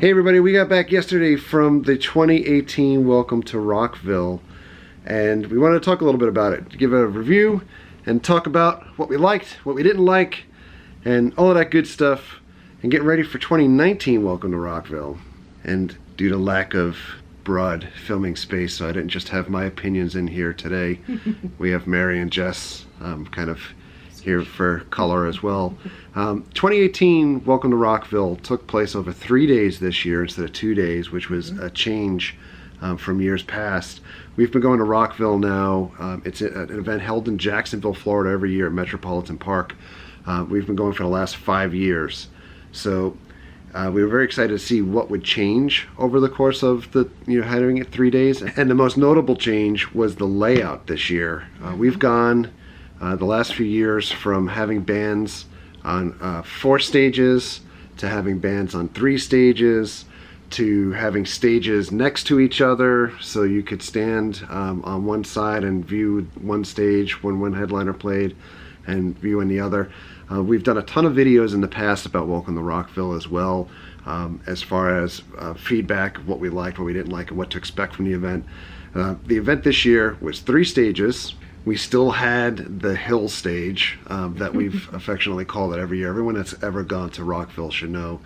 Hey everybody, we got back yesterday from the 2018 Welcome to Rockville, and we wanted to talk a little bit about it, give a review and talk about what we liked, what we didn't like, and all of that good stuff, and get ready for 2019 Welcome to Rockville. And due to lack of broad filming space, so I didn't just have my opinions in here today. We have Mary and Jess kind of here for color as well. 2018 Welcome to Rockville took place over 3 days this year instead of 2 days, which was a change from years past. We've been going to Rockville now. It's an event held in Jacksonville, Florida every year at Metropolitan Park. We've been going for the last 5 years. So we were very excited to see what would change over the course of the, having it 3 days. And the most notable change was the layout this year. We've gone the last few years from having bands on 4 stages to having bands on 3 stages to having stages next to each other, so you could stand on one side and view one stage when one headliner played and view on the other. We've done a ton of videos in the past about Welcome to Rockville as well, as far as feedback, what we liked, what we didn't like, and what to expect from the event. The event this year was 3 stages. We still had the hill stage that we've affectionately called it every year. Everyone that's ever gone to Rockville should know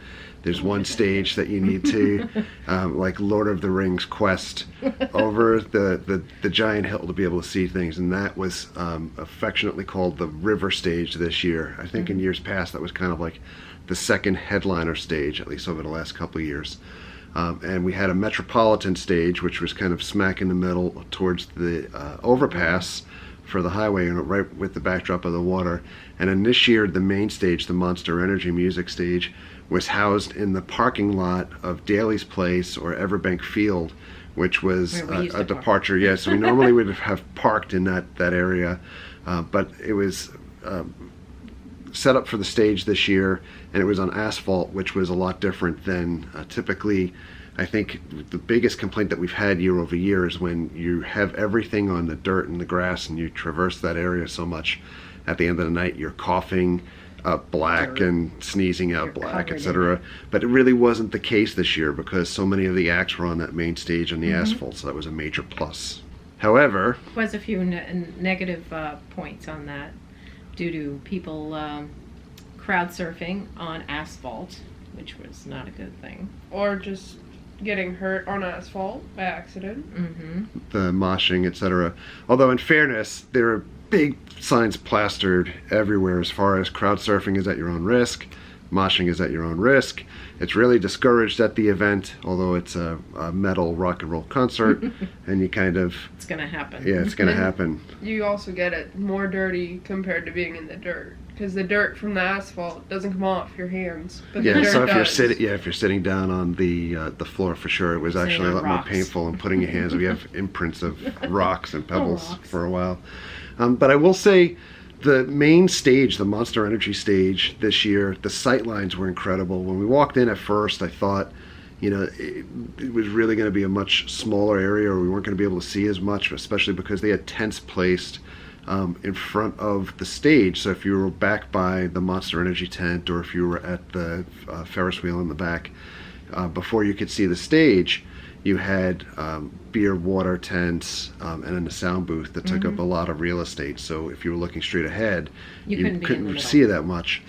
there's one stage that you need to, like Lord of the Rings quest, over the giant hill to be able to see things. And that was affectionately called the river stage this year. I think in years past that was kind of like the second headliner stage, at least over the last couple of years. And we had a metropolitan stage, which was kind of smack in the middle towards the overpass for the highway, and right with the backdrop of the water. And then this year, the main stage, the Monster Energy music stage, was housed in the parking lot of Daly's Place or Everbank Field, which was a departure. Yes, so we normally would have parked in that area, but it was set up for the stage this year, and it was on asphalt, which was a lot different than typically. I think the biggest complaint that we've had year over year is when you have everything on the dirt and the grass and you traverse that area so much, at the end of the night you're coughing up black dirt and sneezing out black, etc. But it really wasn't the case this year because so many of the acts were on that main stage on the asphalt, so that was a major plus. However, there was a few negative points on that due to people crowd surfing on asphalt, which was not a good thing. Or just getting hurt on asphalt by accident. The moshing, etc. Although in fairness, there are big signs plastered everywhere as far as crowd surfing is at your own risk, moshing is at your own risk. It's really discouraged at the event, although it's a metal rock and roll concert, and you kind of... It's gonna happen. Yeah, it's gonna happen. You also get it more dirty compared to being in the dirt, because the dirt from the asphalt doesn't come off your hands, but the dirt so if does. if you're sitting down on the floor, for sure, it was actually a lot more painful, and putting your hands, we have imprints of rocks and pebbles for a while. But I will say, the main stage, the Monster Energy stage this year, the Sightlines were incredible. When we walked in at first, I thought, it was really going to be a much smaller area, or we weren't going to be able to see as much, especially because they had tents placed in front of the stage. So if you were back by the Monster Energy tent, or if you were at the Ferris wheel in the back, before you could see the stage, you had beer, water tents, and then the sound booth that took up a lot of real estate. So if you were looking straight ahead, you couldn't see that much.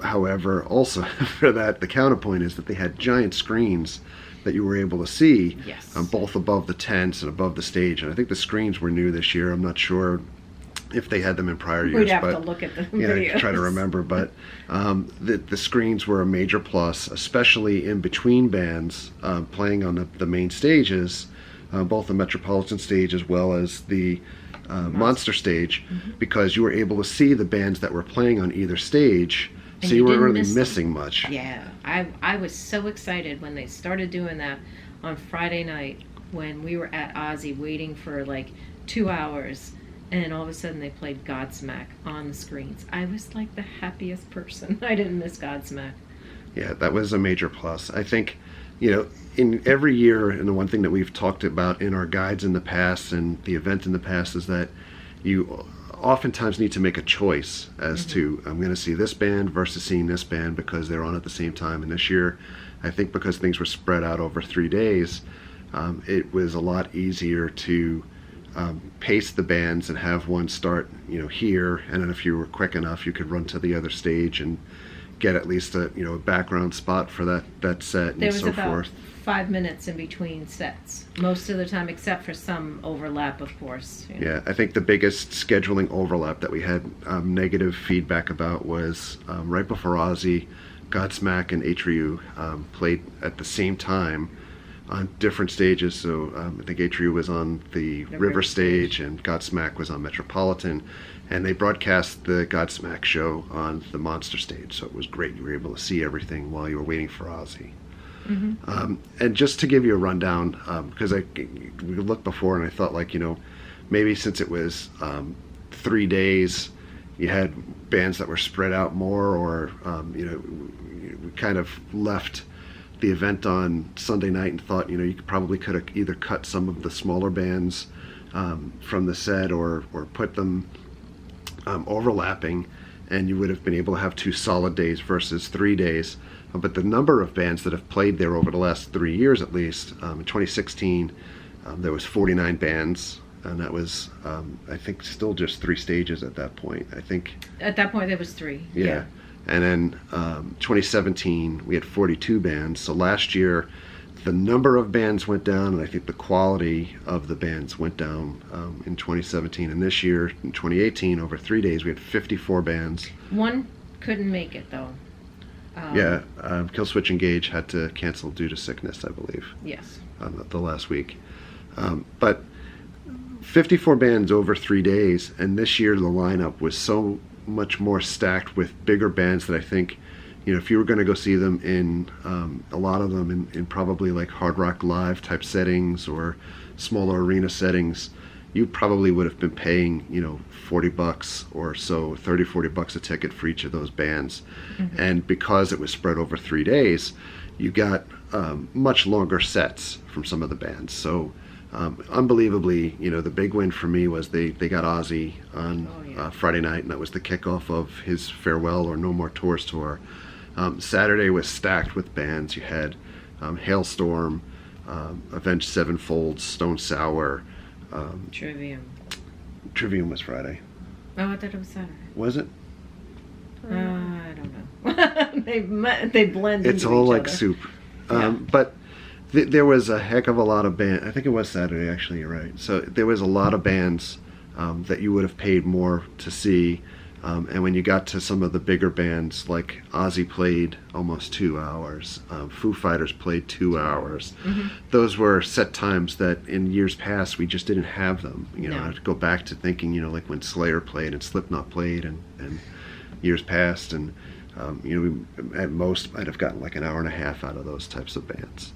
However, also for that, the counterpoint is that they had giant screens that you were able to see, both above the tents and above the stage. And I think the screens were new this year. I'm not sure if they had them in prior years. We'd have to look at the videos. Try to remember, but the screens were a major plus, especially in between bands playing on the main stages, both the Metropolitan stage as well as the Monster stage, because you were able to see the bands that were playing on either stage, and so you weren't really missing much. Yeah, I was so excited when they started doing that on Friday night when we were at Ozzy waiting for like 2 hours. And all of a sudden they played Godsmack on the screens. I was like the happiest person. I didn't miss Godsmack. Yeah, that was a major plus. I think, in every year, and the one thing that we've talked about in our guides in the past and the event in the past is that you oftentimes need to make a choice as to, I'm going to see this band versus seeing this band because they're on at the same time. And this year, I think because things were spread out over 3 days, it was a lot easier to pace the bands and have one start, here, and then if you were quick enough, you could run to the other stage and get at least a background spot for that set There and was so about forth. 5 minutes in between sets, most of the time, except for some overlap, of course. Yeah, I think the biggest scheduling overlap that we had negative feedback about was right before Ozzy, Godsmack and Atriu played at the same time on different stages. So I think Atriu was on the River stage and Godsmack was on Metropolitan, and they broadcast the Godsmack show on the Monster stage. So it was great. You were able to see everything while you were waiting for Ozzy. Mm-hmm. And just to give you a rundown, because we looked before and I thought, like, maybe since it was 3 days, you had bands that were spread out more, or we kind of left the event on Sunday night and thought, you could have either cut some of the smaller bands from the set or put them overlapping, and you would have been able to have 2 solid days versus 3 days. But the number of bands that have played there over the last 3 years, at least, in 2016, there was 49 bands, and that was, I think, still just 3 stages at that point. I think At that point, there was 3. yeah. And then 2017, we had 42 bands. So last year, the number of bands went down, and I think the quality of the bands went down in 2017. And this year, in 2018, over 3 days, we had 54 bands. One couldn't make it, though. Killswitch Engage had to cancel due to sickness, I believe, Yes. the last week. But 54 bands over 3 days, and this year the lineup was so much more stacked with bigger bands that I think, if you were going to go see them in a lot of them in probably like Hard Rock Live type settings or smaller arena settings, you probably would have been paying $40 or so, $30-40 a ticket for each of those bands. Mm-hmm. And because it was spread over 3 days, you got much longer sets from some of the bands. So unbelievably, the big win for me was they got Ozzy on Friday night, and that was the kickoff of his farewell or No More Tours tour. Saturday was stacked with bands. You had Hailstorm, Avenged Sevenfold, Stone Sour. Trivium. Trivium was Friday. Oh, I thought it was Saturday. Was it? I don't know. They blend It's into all each like other. soup. Yeah. But there was a heck of a lot of bands. I think it was Saturday, actually, you're right. So there was a lot of bands that you would have paid more to see. And when you got to some of the bigger bands, like Ozzy played almost 2 hours, Foo Fighters played 2 hours. Mm-hmm. Those were set times that in years past we just didn't have them. No. I have to go back to thinking, like when Slayer played and Slipknot played and years past, and we at most might have gotten like an hour and a half out of those types of bands.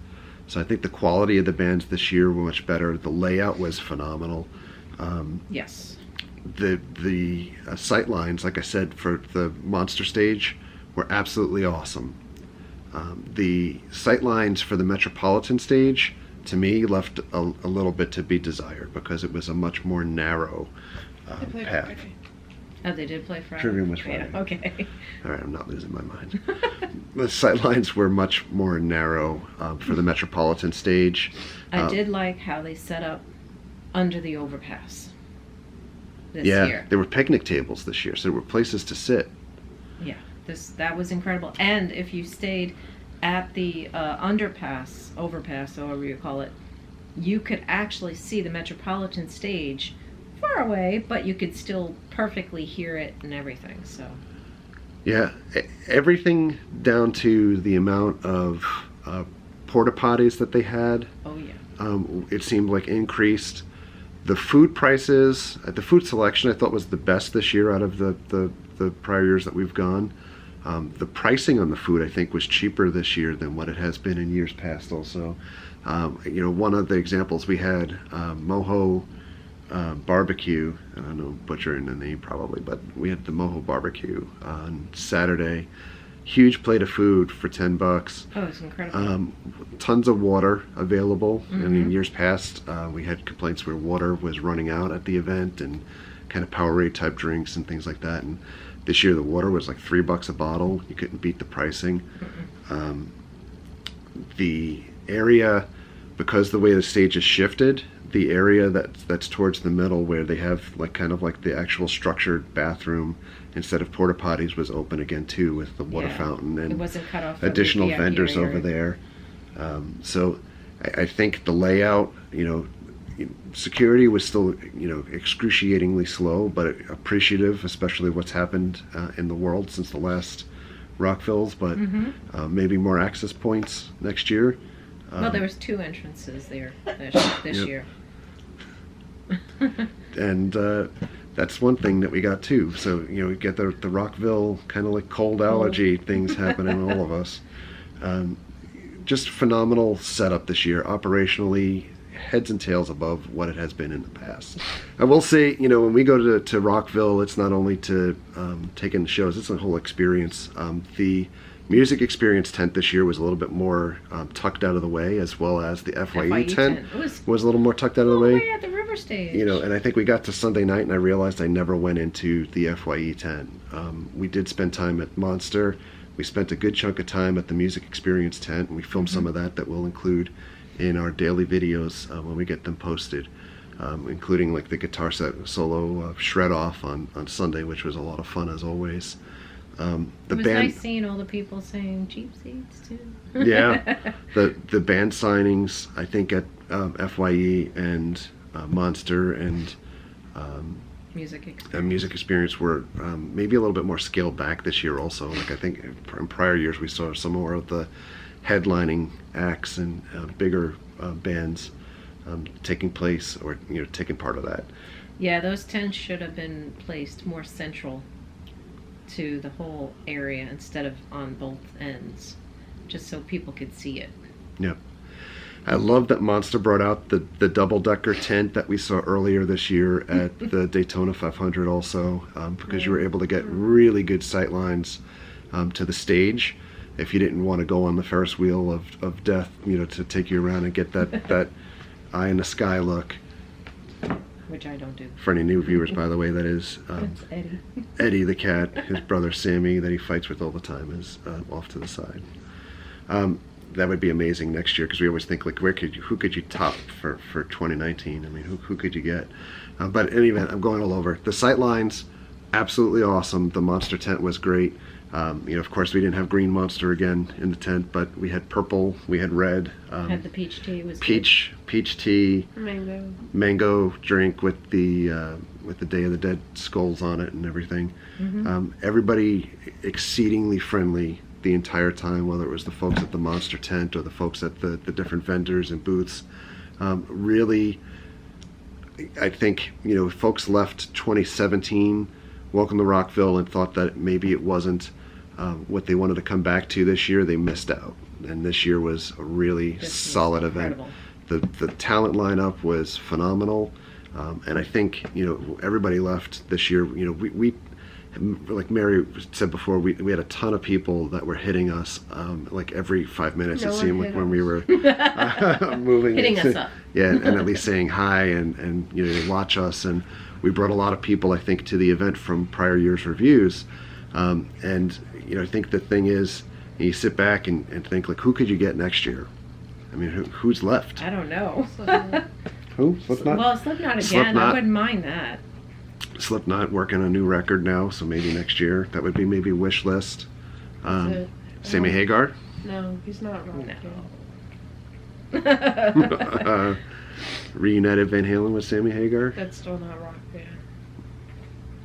So I think the quality of the bands this year were much better. The layout was phenomenal. Yes. The sightlines, like I said, for the Monster stage were absolutely awesome. The sightlines for the Metropolitan stage, to me, left a little bit to be desired because it was a much more narrow path. Oh, they did play Friday? Trivium was Friday. Yeah, okay. All right, I'm not losing my mind. The sightlines were much more narrow for the Metropolitan stage. I did like how they set up under the overpass this Yeah, year. there were picnic tables this year, so there were places to sit. Yeah, that was incredible. And if you stayed at the overpass, or whatever you call it, you could actually see the Metropolitan stage far away, but you could still perfectly hear it and everything. So Yeah, everything down to the amount of porta potties that they had. oh yeah. It seemed like increased. The food prices, the food selection I thought was the best this year out of the prior years that we've gone. The pricing on the food I think was cheaper this year than what it has been in years past also. One of the examples we had, Moho barbecue, I don't know, butchering the name probably, but we had the Moho barbecue on Saturday. Huge plate of food for $10. Oh, it's incredible. Tons of water available. Mm-hmm. I mean, years past, we had complaints where water was running out at the event, and kind of Powerade type drinks and things like that. And this year, the water was like $3 a bottle. You couldn't beat the pricing. the area, because the way the stage is shifted, the area that's towards the middle where they have like kind of like the actual structured bathroom instead of porta potties was open again too, with the water fountain It and wasn't cut off from the additional VIP vendors area. over there. So I think the layout, security was still, excruciatingly slow, but appreciative, especially what's happened in the world since the last Rockvilles, but maybe more access points next year. Well, there was 2 entrances there this Yep. year. And that's one thing that we got too. So, we get the Rockville kind of like cold allergy things happening to all of us. Just phenomenal setup this year, operationally, heads and tails above what it has been in the past. I will say, when we go to Rockville, it's not only to take in shows, it's a whole experience. The music experience tent this year was a little bit more tucked out of the way, as well as the FYE tent It was a little more tucked out of the way. at the river stage. And I think we got to Sunday night and I realized I never went into the FYE tent. We did spend time at Monster. We spent a good chunk of time at the music experience tent, and we filmed some of that we'll include in our daily videos when we get them posted, including like the guitar solo shred off on Sunday, which was a lot of fun as always. It was nice seeing all the people saying cheap seats too. Yeah, the band signings, I think at FYE and Monster and music experience were maybe a little bit more scaled back this year also. Like I think in prior years we saw some more of the headlining acts and bigger bands taking place or taking part of that. Yeah, those tents should have been placed more central to the whole area instead of on both ends, just so people could see it. Yeah. I love that Monster brought out the double-decker tent that we saw earlier this year at the Daytona 500 also, because you were able to get really good sight lines to the stage if you didn't want to go on the Ferris wheel of death, to take you around and get that eye in the sky look. Which I don't do. For any new viewers, by the way, that is That's Eddie. Eddie the cat. His brother Sammy that he fights with all the time is off to the side. That would be amazing next year, because we always think like, who could you top for 2019? I mean, who could you get? But in any event, I'm going all over. The Sightlines, absolutely awesome. The Monster tent was great. Of course, we didn't have green Monster again in the tent, but we had purple, we had red. Had the peach tea. Was peach tea, Mango drink with the Day of the Dead skulls on it and everything. Everybody exceedingly friendly the entire time, whether it was the folks at the Monster tent or the folks at the different vendors and booths. Really, I think, folks left 2017 Welcome to Rockville and thought that maybe it wasn't what they wanted to come back to this year. They missed out. And this year was a really solid event. The talent lineup was phenomenal. And I think, everybody left this year. We like Mary said before, we had a ton of people that were hitting us like every 5 minutes. It seemed like when we were moving, hitting us up. Yeah, and at least saying hi and they watch us. And we brought a lot of people, I think, to the event from prior year's reviews. And I think the thing is, you sit back and think like, who could you get next year? I mean, who's left? I don't know. Who? Slipknot? Well, Slipknot again. Slipknot. I wouldn't mind that. Slipknot working a new record now, so maybe next year. That would be maybe wish list. Sammy Hagar? No, he's not rock No. Reunited Van Halen with Sammy Hagar? That's still not rock band.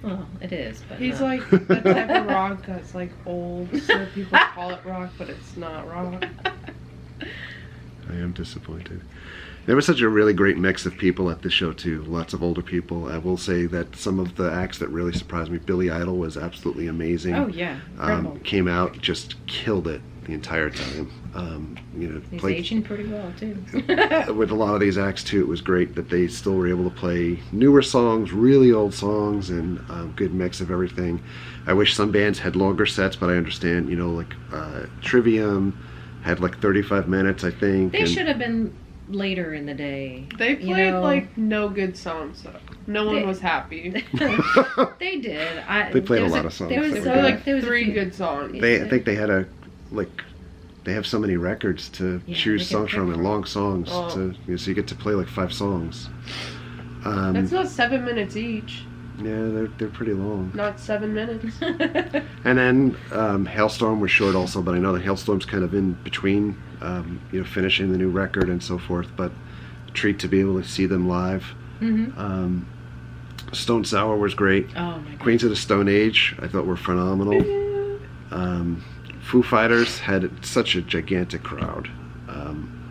Well, it is, but He's no. like the type of rock that's like old, so people call it rock, but it's not rock. I am disappointed. There was such a really great mix of people at the show too. Lots of older people. I will say that some of the acts that really surprised me, Billy Idol was absolutely amazing. Oh yeah, incredible. Came out, just killed it the entire time. He's played, aging pretty well too. with a lot of these acts too, it was great that they still were able to play newer songs, really old songs, and good mix of everything. I wish some bands had longer sets, but I understand, like Trivium had like 35 minutes, I think. They should have been later in the day. They played like no good songs though. No one was happy. They did. They played a lot of songs. There was that There were were good. like 3 good songs. I think they had a like they have so many records to Yeah, choose they can songs from, pick and long songs. Oh. So you get to play like 5 songs. That's not 7 minutes each. Yeah, they're pretty long. Not 7 minutes. And then Hailstorm was short also, but I know that Hailstorm's kind of in between, finishing the new record and so forth. But a treat to be able to see them live. Mm-hmm. Stone Sour was great. Oh my God. Queens of the Stone Age I thought were phenomenal. Foo Fighters had such a gigantic crowd.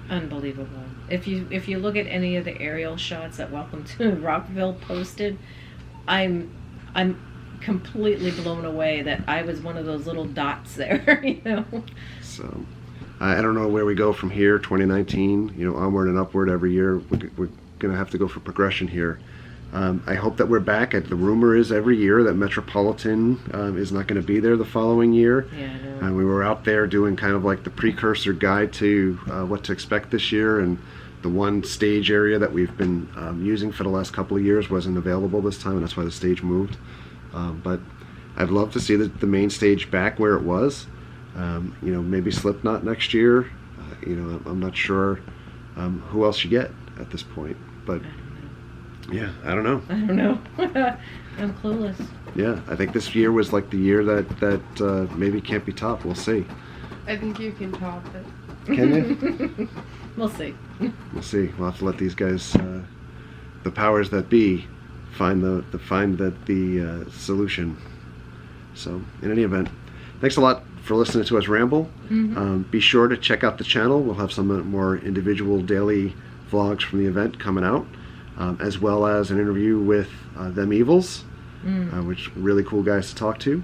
Unbelievable. If you look at any of the aerial shots that Welcome to Rockville posted, I'm completely blown away that I was one of those little dots there, you know. So I don't know where we go from here. 2019, onward and upward every year. We're gonna have to go for progression here. I hope that we're back. The rumor is every year that Metropolitan is not going to be there the following year. Yeah, I know. We were out there doing kind of like the precursor guide to what to expect this year, and the one stage area that we've been using for the last couple of years wasn't available this time, and that's why the stage moved. But I'd love to see the main stage back where it was. Maybe Slipknot next year. I'm not sure who else you get at this point, but yeah, I don't know. I don't know. I'm clueless. Yeah, I think this year was like the year that maybe can't be topped. We'll see. I think you can top it. Can you? We'll see. We'll see. We'll have to let these guys, the powers that be, find the solution. So, in any event, thanks a lot for listening to us ramble. Mm-hmm. Be sure to check out the channel. We'll have some more individual daily vlogs from the event coming out, as well as an interview with Them Evils, which are really cool guys to talk to.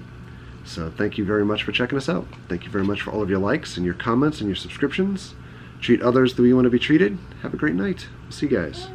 So thank you very much for checking us out. Thank you very much for all of your likes and your comments and your subscriptions. Treat others the way you want to be treated. Have a great night. We'll see you guys.